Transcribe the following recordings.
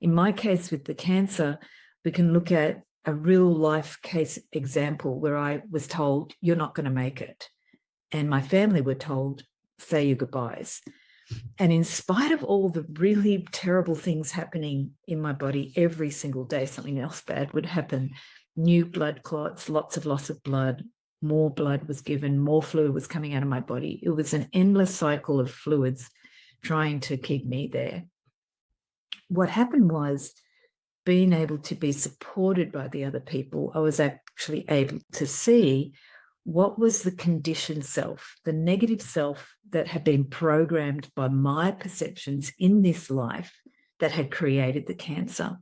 in my case with the cancer, we can look at a real life case example where I was told, you're not going to make it. And my family were told, say your goodbyes. And in spite of all the really terrible things happening in my body every single day, something else bad would happen. New blood clots, lots of loss of blood, more blood was given, more fluid was coming out of my body. It was an endless cycle of fluids trying to keep me there. What happened was, being able to be supported by the other people, I was actually able to see what was the conditioned self, the negative self that had been programmed by my perceptions in this life that had created the cancer.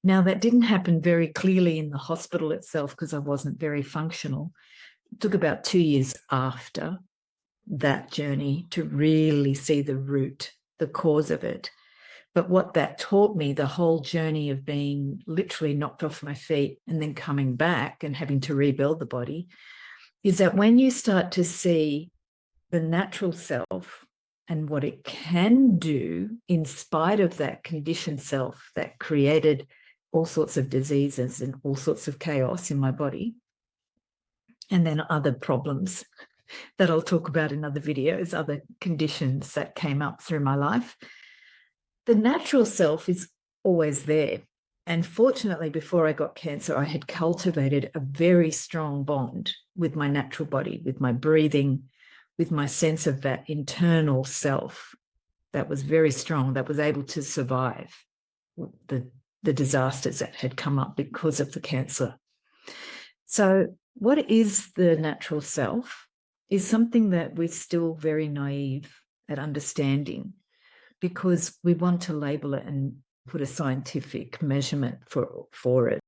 Now, that didn't happen very clearly in the hospital itself because I wasn't very functional. It took about 2 years after that journey to really see the root, the cause of it. But what that taught me, the whole journey of being literally knocked off my feet and then coming back and having to rebuild the body, is that when you start to see the natural self and what it can do in spite of that conditioned self that created all sorts of diseases and all sorts of chaos in my body, and then other problems that I'll talk about in other videos, other conditions that came up through my life, the natural self is always there. And fortunately, before I got cancer, I had cultivated a very strong bond with my natural body, with my breathing, with my sense of that internal self that was very strong, that was able to survive the disasters that had come up because of the cancer. So what is the natural self is something that we're still very naive at understanding, because we want to label it and put a scientific measurement for it.